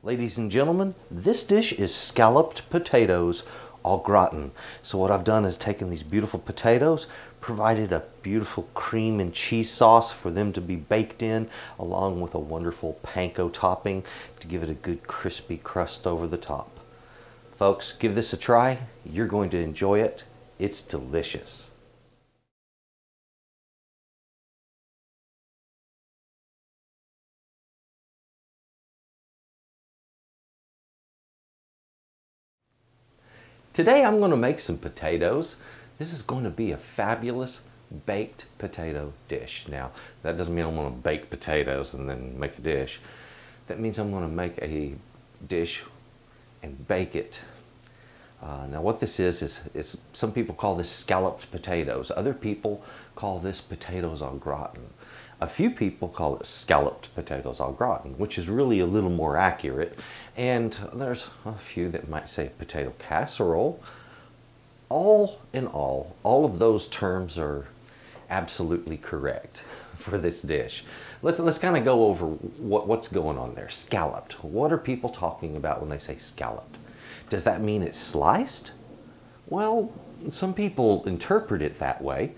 Ladies and gentlemen, this dish is scalloped potatoes au gratin. So what I've done is taken these beautiful potatoes, provided a beautiful cream and cheese sauce for them to be baked in, along with a wonderful panko topping to give it a good crispy crust over the top. Folks, give this a try. You're going to enjoy it. It's delicious. Today I'm going to make some potatoes. This is going to be a fabulous baked potato dish. Now, that doesn't mean I'm going to bake potatoes and then make a dish. That means I'm going to make a dish and bake it. Now what this is some people call this scalloped potatoes. Other people call this potatoes au gratin. A few people call it scalloped potatoes au gratin, which is really a little more accurate. And there's a few that might say potato casserole. All in all of those terms are absolutely correct for this dish. Let's kind of go over what's going on there. Scalloped. What are people talking about when they say scalloped? Does that mean it's sliced? Well, some people interpret it that way,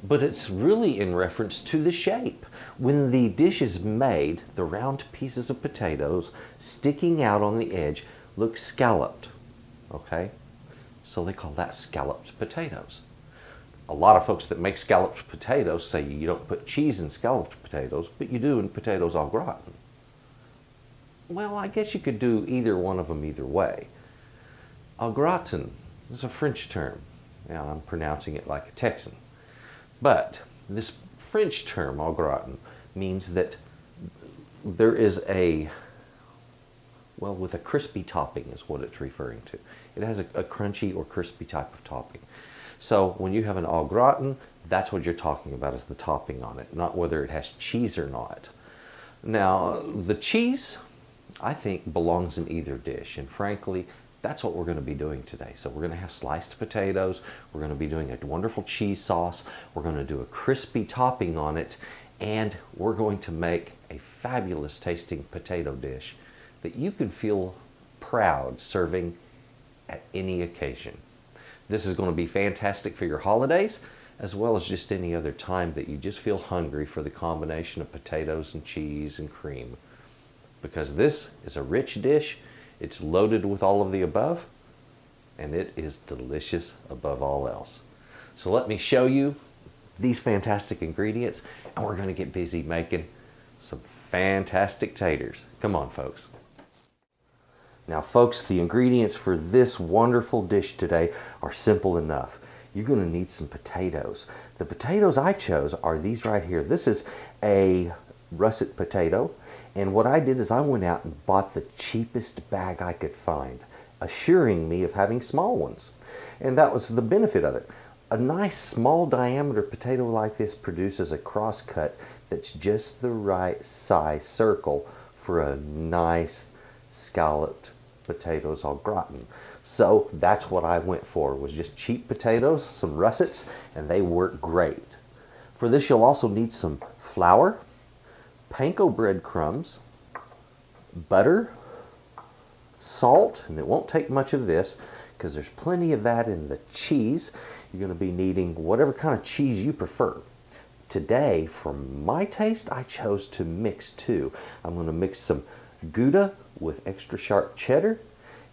but it's really in reference to the shape. When the dish is made, the round pieces of potatoes sticking out on the edge look scalloped, okay? So they call that scalloped potatoes. A lot of folks that make scalloped potatoes say you don't put cheese in scalloped potatoes, but you do in potatoes au gratin. Well, I guess you could do either one of them either way. Au gratin is a French term. Now I'm pronouncing it like a Texan. But this French term, au gratin, means that there is with a crispy topping is what it's referring to. It has a crunchy or crispy type of topping. So when you have an au gratin, that's what you're talking about is the topping on it, not whether it has cheese or not. Now, the cheese, I think, belongs in either dish, and frankly, that's what we're going to be doing today. So we're going to have sliced potatoes, we're going to be doing a wonderful cheese sauce, we're going to do a crispy topping on it, and we're going to make a fabulous tasting potato dish that you can feel proud serving at any occasion. This is going to be fantastic for your holidays, as well as just any other time that you just feel hungry for the combination of potatoes and cheese and cream. Because this is a rich dish, it's loaded with all of the above, and it is delicious above all else. So let me show you these fantastic ingredients, and we're going to get busy making some fantastic taters. Come on, folks. Now, folks, the ingredients for this wonderful dish today are simple enough. You're going to need some potatoes. The potatoes I chose are these right here. This is a russet potato. And what I did is I went out and bought the cheapest bag I could find, assuring me of having small ones. And that was the benefit of it. A nice small diameter potato like this produces a cross cut that's just the right size circle for a nice scalloped potatoes au gratin. So that's what I went for, was just cheap potatoes, some russets, and they work great. For this you'll also need some flour, panko breadcrumbs, butter, salt, and it won't take much of this because there's plenty of that in the cheese. You're going to be needing whatever kind of cheese you prefer. Today, for my taste, I chose to mix two. I'm going to mix some Gouda with extra sharp cheddar,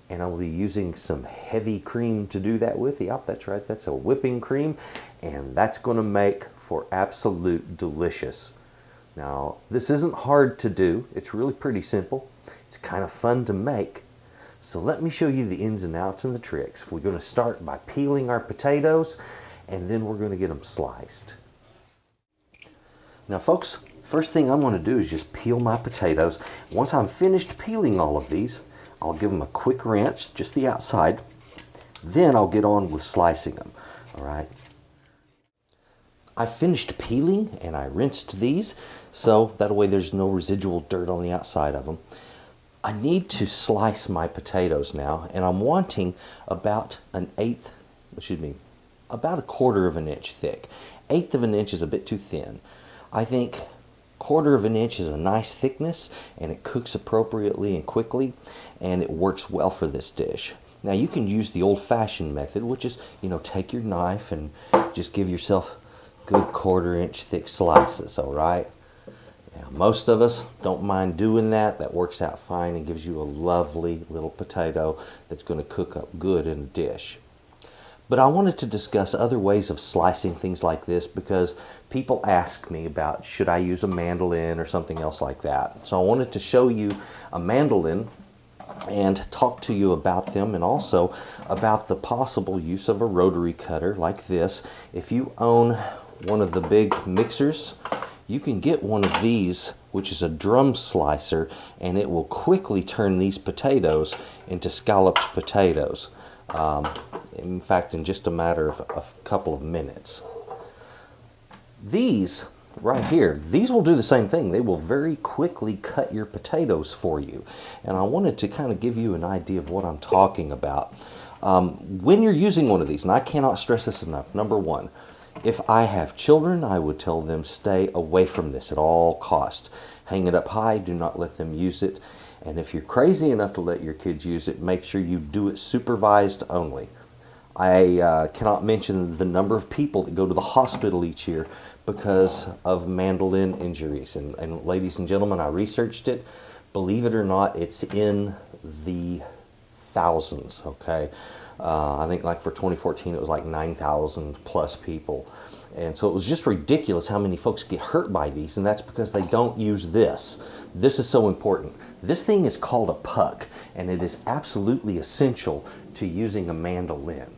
and I'll be using some heavy cream to do that with. Yep, that's right, that's a whipping cream, and that's going to make for absolute delicious. Now, this isn't hard to do. It's really pretty simple. It's kind of fun to make. So let me show you the ins and outs and the tricks. We're going to start by peeling our potatoes, and then we're going to get them sliced. Now, folks, first thing I'm going to do is just peel my potatoes. Once I'm finished peeling all of these, I'll give them a quick rinse, just the outside. Then I'll get on with slicing them. All right. I finished peeling and I rinsed these, so that way there's no residual dirt on the outside of them. I need to slice my potatoes now, and I'm wanting about about a quarter of an inch thick. 1/8 of an inch is a bit too thin. I think 1/4 of an inch is a nice thickness, and it cooks appropriately and quickly, and it works well for this dish. Now you can use the old-fashioned method, which is, take your knife and just give yourself good 1/4 inch thick slices, all right? Now, most of us don't mind doing that. That works out fine and gives you a lovely little potato that's going to cook up good in a dish. But I wanted to discuss other ways of slicing things like this because people ask me about should I use a mandolin or something else like that. So I wanted to show you a mandolin and talk to you about them, and also about the possible use of a rotary cutter like this. If you own one of the big mixers, you can get one of these, which is a drum slicer, and it will quickly turn these potatoes into scalloped potatoes. In fact, in just a matter of a couple of minutes. These right here, these will do the same thing. They will very quickly cut your potatoes for you. And I wanted to kind of give you an idea of what I'm talking about. When you're using one of these, and I cannot stress this enough, number one, if I have children, I would tell them stay away from this at all costs. Hang it up high, do not let them use it. And if you're crazy enough to let your kids use it, make sure you do it supervised only. I cannot mention the number of people that go to the hospital each year because of mandolin injuries. And ladies and gentlemen, I researched it. Believe it or not, it's in the thousands, okay? I think like for 2014, it was like 9,000 plus people. And so it was just ridiculous how many folks get hurt by these, and that's because they don't use this. This is so important. This thing is called a puck, and it is absolutely essential to using a mandolin.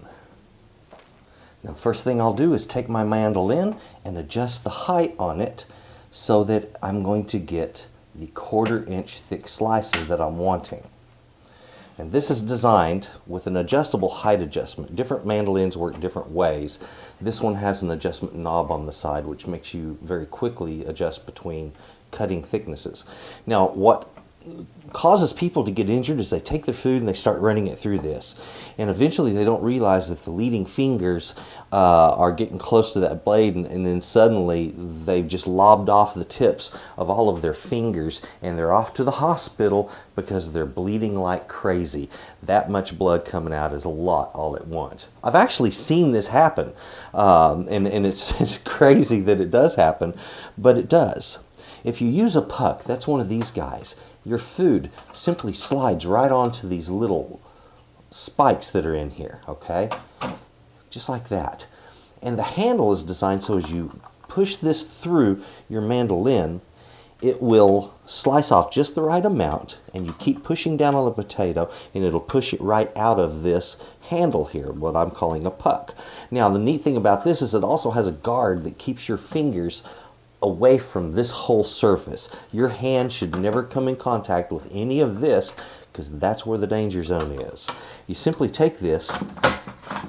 Now, first thing I'll do is take my mandolin and adjust the height on it so that I'm going to get the 1/4 inch thick slices that I'm wanting. And this is designed with an adjustable height adjustment. Different mandolins work different ways. This one has an adjustment knob on the side, which makes you very quickly adjust between cutting thicknesses. Now, what causes people to get injured is they take their food and they start running it through this. And eventually they don't realize that the leading fingers are getting close to that blade, and then suddenly they've just lobbed off the tips of all of their fingers, and they're off to the hospital because they're bleeding like crazy. That much blood coming out is a lot all at once. I've actually seen this happen, and it's crazy that it does happen, but it does. If you use a puck, that's one of these guys, your food simply slides right onto these little spikes that are in here, okay? Just like that. And the handle is designed so as you push this through your mandolin, it will slice off just the right amount, and you keep pushing down on the potato, and it'll push it right out of this handle here, what I'm calling a puck. Now, the neat thing about this is it also has a guard that keeps your fingers away from this whole surface. Your hand should never come in contact with any of this, because that's where the danger zone is. You simply take this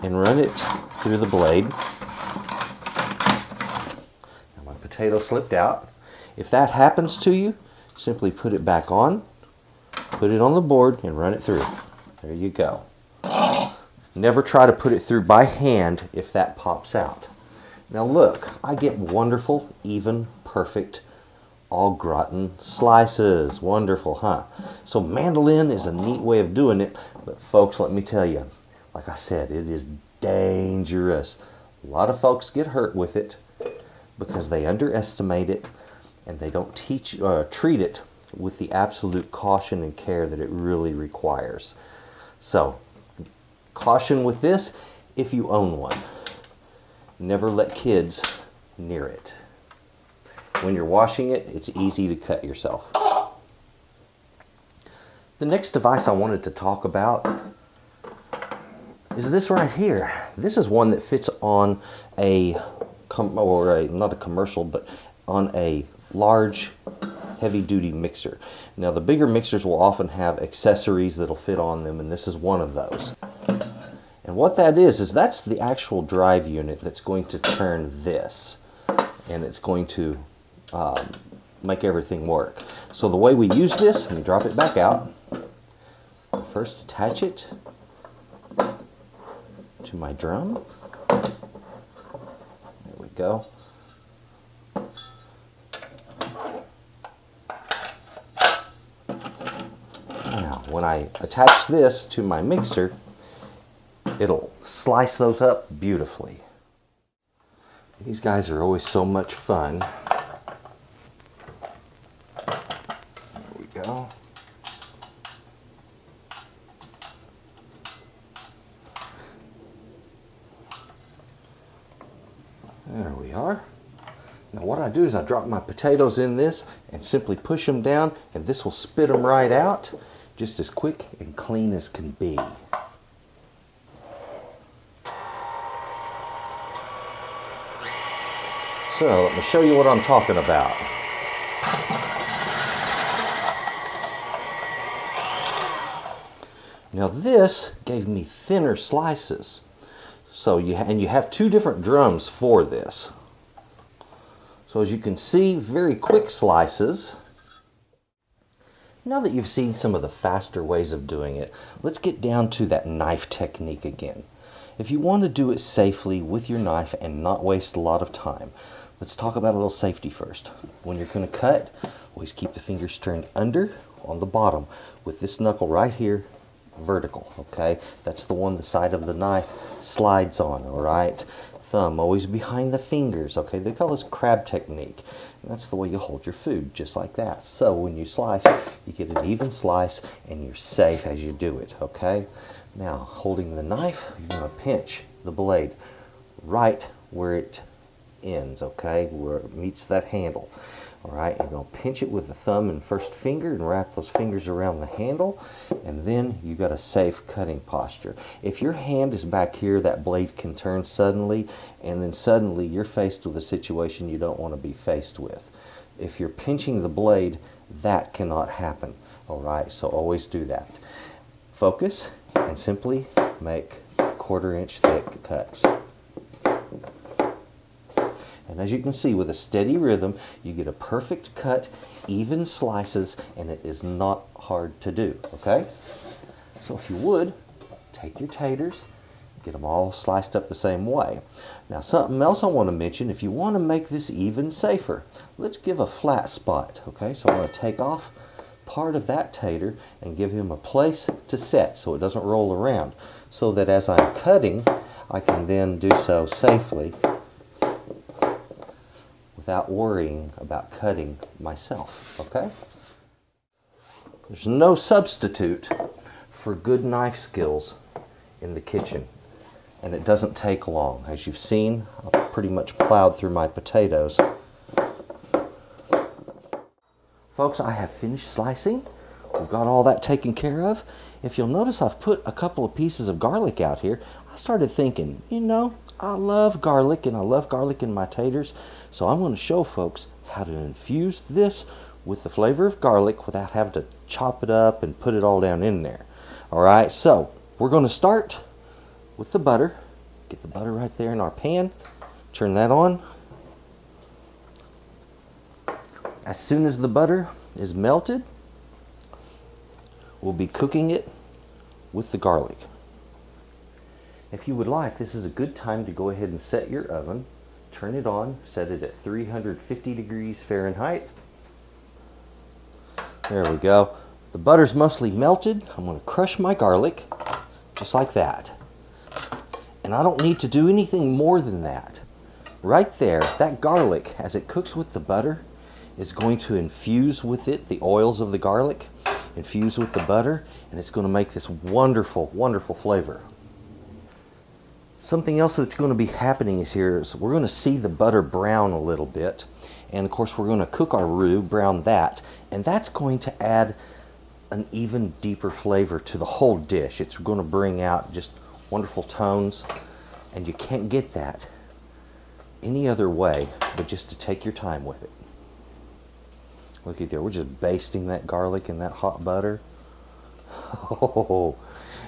and run it through the blade. Now, my potato slipped out. If that happens to you, simply put it back on, put it on the board, and run it through. There you go. Never try to put it through by hand if that pops out. Now look, I get wonderful, even, perfect au gratin slices. Wonderful, huh? So mandolin is a neat way of doing it, but folks, let me tell you, like I said, it is dangerous. A lot of folks get hurt with it because they underestimate it, and they don't treat it with the absolute caution and care that it really requires. So, caution with this if you own one. Never let kids near it. When you're washing it, it's easy to cut yourself. The next device I wanted to talk about is this right here. This is one that fits on not a commercial, but on a large heavy-duty mixer. Now, the bigger mixers will often have accessories that'll fit on them, and this is one of those. And what that is that's the actual drive unit that's going to turn this, and it's going to make everything work. So the way we use this, let me drop it back out. First, attach it to my drum. There we go. when I attach this to my mixer, it'll slice those up beautifully. These guys are always so much fun. There we go. There we are. Now what I do is I drop my potatoes in this and simply push them down, and this will spit them right out just as quick and clean as can be. So let me show you what I'm talking about. Now this gave me thinner slices. So you have two different drums for this. So as you can see, very quick slices. Now that you've seen some of the faster ways of doing it, let's get down to that knife technique again. If you want to do it safely with your knife and not waste a lot of time, let's talk about a little safety first. When you're going to cut, always keep the fingers turned under on the bottom with this knuckle right here vertical, okay? That's the one the side of the knife slides on, all right? Thumb always behind the fingers, okay? They call this crab technique. And that's the way you hold your food, just like that. So when you slice, you get an even slice and you're safe as you do it, okay? Now, holding the knife, you're going to pinch the blade right where it ends, okay? Where it meets that handle. All right, you're going to pinch it with the thumb and first finger and wrap those fingers around the handle, and then you got a safe cutting posture. If your hand is back here, that blade can turn suddenly, and then suddenly you're faced with a situation you don't want to be faced with. If you're pinching the blade, that cannot happen. All right, so always do that. Focus and simply make 1/4 inch thick cuts. And as you can see, with a steady rhythm, you get a perfect cut, even slices, and it is not hard to do, okay? So if you would, take your taters, get them all sliced up the same way. Now something else I want to mention, if you want to make this even safer, let's give a flat spot, okay? So I'm going to take off part of that tater and give him a place to set so it doesn't roll around, so that as I'm cutting, I can then do so safely without worrying about cutting myself, okay? There's no substitute for good knife skills in the kitchen, and it doesn't take long. As you've seen, I've pretty much plowed through my potatoes. Folks, I have finished slicing. We've got all that taken care of. If you'll notice, I've put a couple of pieces of garlic out here. I started thinking, you know, I love garlic, and I love garlic in my taters, so I'm going to show folks how to infuse this with the flavor of garlic without having to chop it up and put it all down in there. Alright, so we're going to start with the butter. Get the butter right there in our pan. Turn that on. As soon as the butter is melted, we'll be cooking it with the garlic. If you would like, this is a good time to go ahead and set your oven. Turn it on, set it at 350 degrees Fahrenheit. There we go. The butter's mostly melted. I'm going to crush my garlic, just like that. And I don't need to do anything more than that. Right there, that garlic, as it cooks with the butter, is going to infuse with it the oils of the garlic, infuse with the butter, and it's going to make this wonderful, wonderful flavor. Something else that's going to be happening is we're going to see the butter brown a little bit, and of course we're going to cook our roux, brown that, and that's going to add an even deeper flavor to the whole dish. It's going to bring out just wonderful tones, and you can't get that any other way but just to take your time with it. Look at there, we're just basting that garlic in that hot butter. Oh.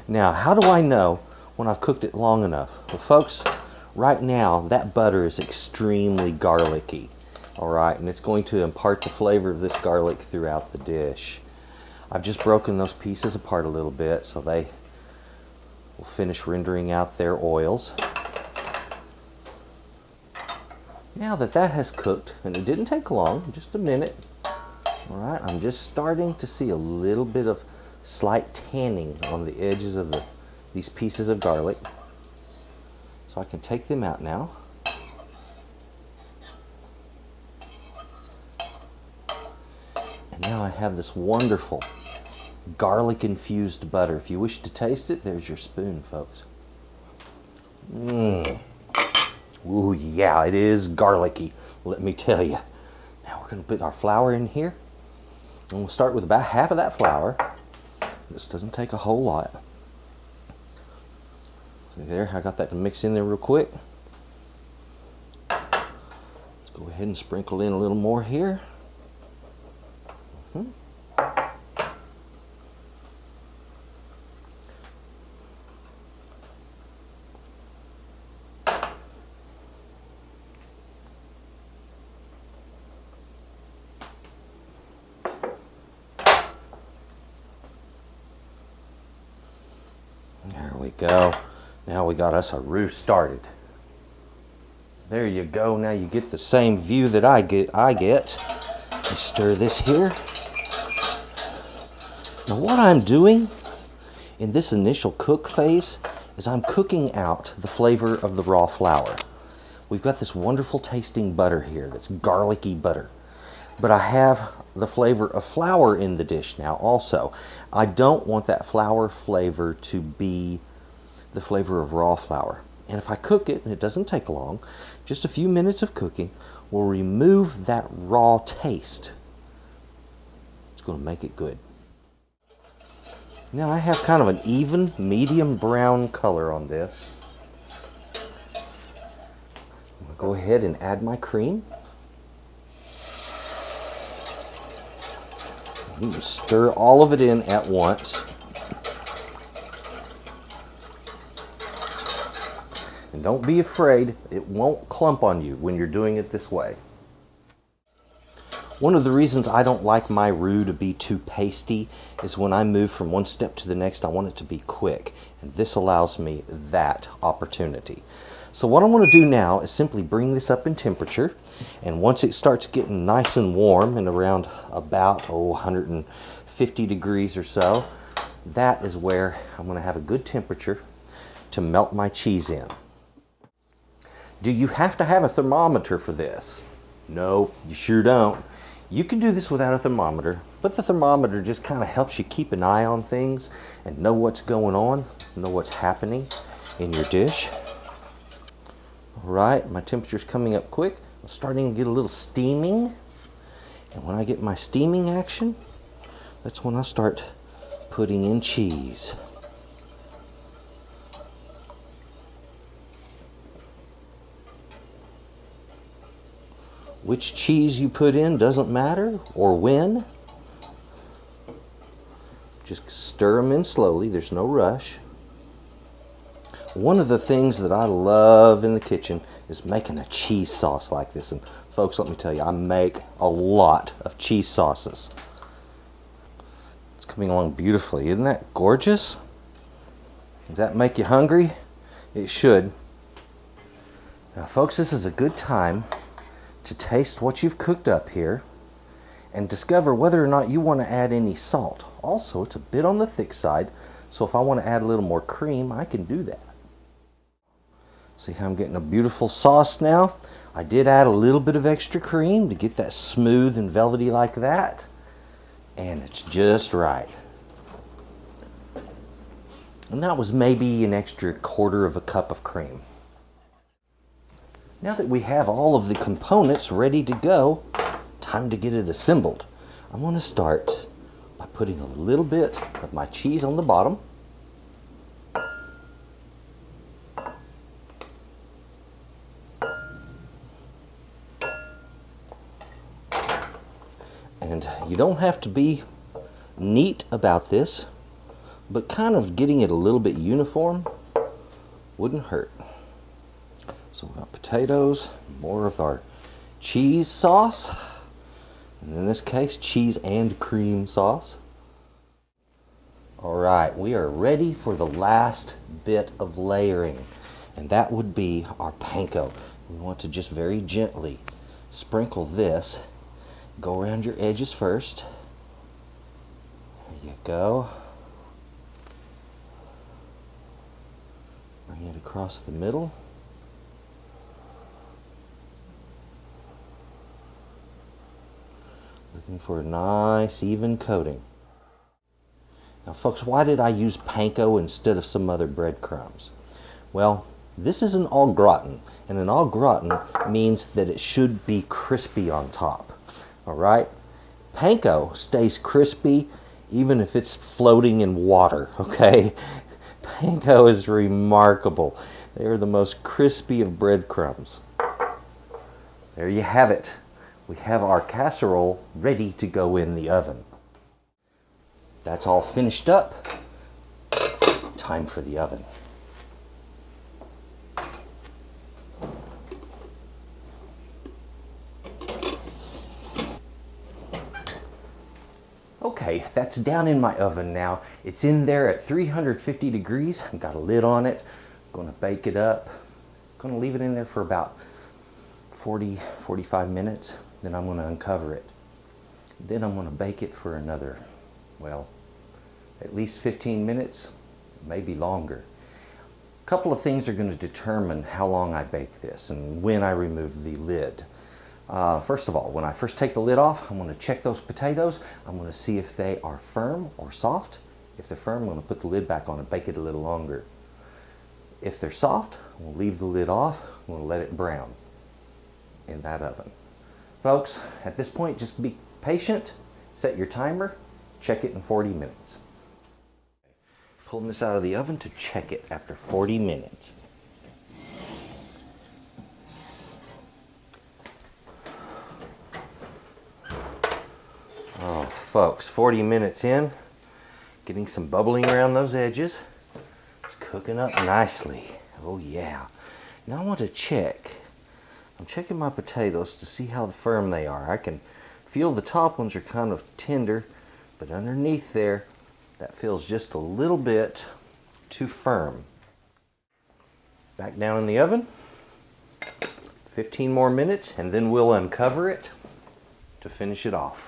Now, how do I know when I've cooked it long enough? Well, folks, right now that butter is extremely garlicky, all right, and it's going to impart the flavor of this garlic throughout the dish. I've just broken those pieces apart a little bit so they will finish rendering out their oils. Now that that has cooked, and it didn't take long, just a minute, all right, I'm just starting to see a little bit of slight tanning on the edges of these pieces of garlic. So I can take them out now. And now I have this wonderful garlic infused butter. If you wish to taste it, there's your spoon, folks. Ooh, yeah, it is garlicky, let me tell you. Now we're going to put our flour in here. And we'll start with about half of that flour. This doesn't take a whole lot. See there, I got that to mix in there real quick. Let's go ahead and sprinkle in a little more here. There we go. Now we got us a roux started. There you go. Now you get the same view that I get. You stir this here. Now what I'm doing in this initial cook phase is I'm cooking out the flavor of the raw flour. We've got this wonderful tasting butter here that's garlicky butter. But I have the flavor of flour in the dish now also. I don't want that flour flavor to be the flavor of raw flour. And if I cook it, and it doesn't take long, just a few minutes of cooking will remove that raw taste. It's going to make it good. Now I have kind of an even medium brown color on this. I'm going to go ahead and add my cream. You can stir all of it in at once. And don't be afraid, it won't clump on you when you're doing it this way. One of the reasons I don't like my roux to be too pasty is when I move from one step to the next, I want it to be quick. And this allows me that opportunity. So what I want to do now is simply bring this up in temperature. And once it starts getting nice and warm and around about 150 degrees or so, that is where I'm going to have a good temperature to melt my cheese in. Do you have to have a thermometer for this? No, you sure don't. You can do this without a thermometer, but the thermometer just kind of helps you keep an eye on things and know what's going on, know what's happening in your dish. All right, my temperature's coming up quick. I'm starting to get a little steaming. And when I get my steaming action, that's when I start putting in cheese. Which cheese you put in doesn't matter, or when. Just stir them in slowly, there's no rush. One of the things that I love in the kitchen is making a cheese sauce like this. And folks, let me tell you, I make a lot of cheese sauces. It's coming along beautifully. Isn't that gorgeous? Does that make you hungry? It should. Now, folks, this is a good time to taste what you've cooked up here and discover whether or not you want to add any salt. Also, it's a bit on the thick side, so if I want to add a little more cream, I can do that. See how I'm getting a beautiful sauce now? I did add a little bit of extra cream to get that smooth and velvety like that, and it's just right. And that was maybe an extra quarter of a cup of cream. Now that we have all of the components ready to go, time to get it assembled. I'm going to start by putting a little bit of my cheese on the bottom. And you don't have to be neat about this, but kind of getting it a little bit uniform wouldn't hurt. So we've got potatoes, more of our cheese sauce, and in this case, cheese and cream sauce. All right, we are ready for the last bit of layering, and that would be our panko. We want to just very gently sprinkle this. Go around your edges first. There you go. across the middle. Looking for a nice even coating. Now folks, why did I use panko instead of some other breadcrumbs? Well, this is an au gratin, and an au gratin means that it should be crispy on top. Alright? Panko stays crispy even if it's floating in water, okay? Panko is remarkable. They are the most crispy of breadcrumbs. There you have it. We have our casserole ready to go in the oven. That's all finished up. Time for the oven. Okay, that's down in my oven now. It's in there at 350 degrees. I've got a lid on it. I'm going to bake it up. I'm going to leave it in there for about 45 minutes. Then I'm going to uncover it. Then I'm going to bake it for another, well, at least 15 minutes, maybe longer. A couple of things are going to determine how long I bake this and when I remove the lid. First of all, when I first take the lid off, I'm going to check those potatoes. I'm going to see if they are firm or soft. If they're firm, I'm going to put the lid back on and bake it a little longer. If they're soft, we'll leave the lid off. We'll let it brown in that oven. Folks, at this point, just be patient, set your timer, check it in 40 minutes. Pulling this out of the oven to check it after 40 minutes. Oh, folks, 40 minutes in, getting some bubbling around those edges. It's cooking up nicely. Oh yeah. Now I want to check. I'm checking my potatoes to see how firm they are. I can feel the top ones are kind of tender, but underneath there, that feels just a little bit too firm. Back down in the oven. 15 more minutes, and then we'll uncover it to finish it off.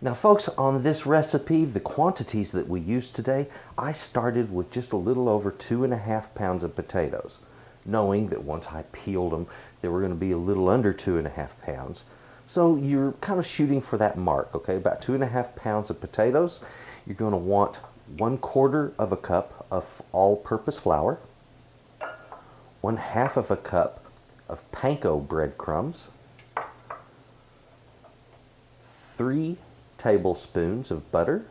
Now folks, on this recipe, the quantities that we used today, I started with just a little over 2.5 pounds of potatoes, knowing that once I peeled them, they were going to be a little under 2.5 pounds. So you're kind of shooting for that mark, okay? About 2.5 pounds of potatoes. You're going to want 1/4 of a cup of all-purpose flour, 1/2 of a cup of panko breadcrumbs, 3 tablespoons of butter.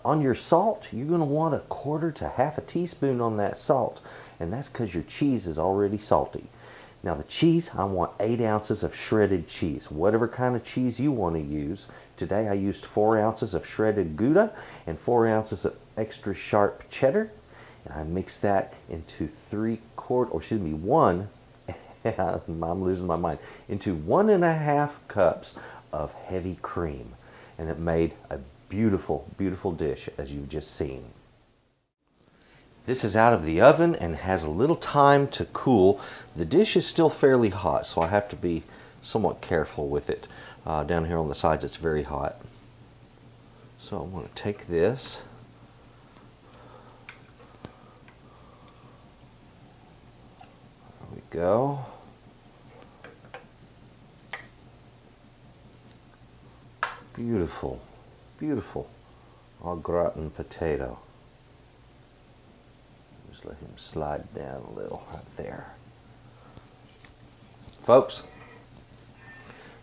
On your salt, you're going to want 1/4 to 1/2 teaspoon on that salt, and that's because your cheese is already salty. Now the cheese, I want 8 ounces of shredded cheese, whatever kind of cheese you want to use. Today I used 4 ounces of shredded Gouda and 4 ounces of extra sharp cheddar, and I mixed that into 1, I'm losing my mind, into 1.5 cups of heavy cream, and it made a beautiful, beautiful dish as you've just seen. This is out of the oven and has a little time to cool. The dish is still fairly hot, so I have to be somewhat careful with it. Down here on the sides it's very hot. So I'm going to take this. There we go. Beautiful, beautiful au gratin potato. Just let him slide down a little right there. Folks,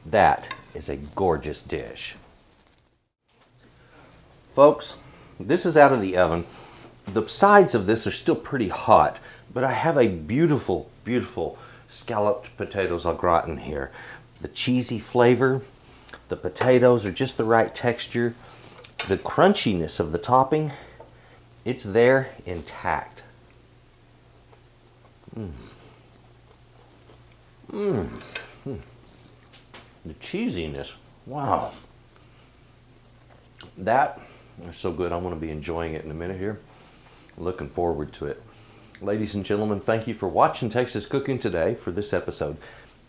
that is a gorgeous dish. Folks, this is out of the oven. The sides of this are still pretty hot, but I have a beautiful, beautiful scalloped potatoes au gratin here. The cheesy flavor, the potatoes are just the right texture. The crunchiness of the topping, it's there intact. The cheesiness, wow. That is so good. I'm going to be enjoying it in a minute here. Looking forward to it. Ladies and gentlemen, thank you for watching Texas Cooking Today for this episode.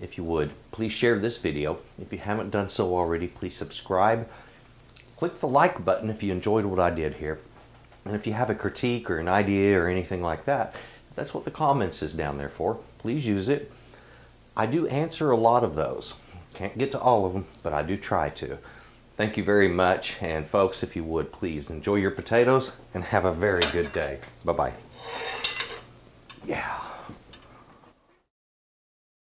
If you would, please share this video. If you haven't done so already, please subscribe. Click the like button if you enjoyed what I did here. And if you have a critique or an idea or anything like that, that's what the comments is down there for. Please use it. I do answer a lot of those. Can't get to all of them, but I do try to. Thank you very much. And folks, if you would, please enjoy your potatoes and have a very good day. Bye-bye. Yeah.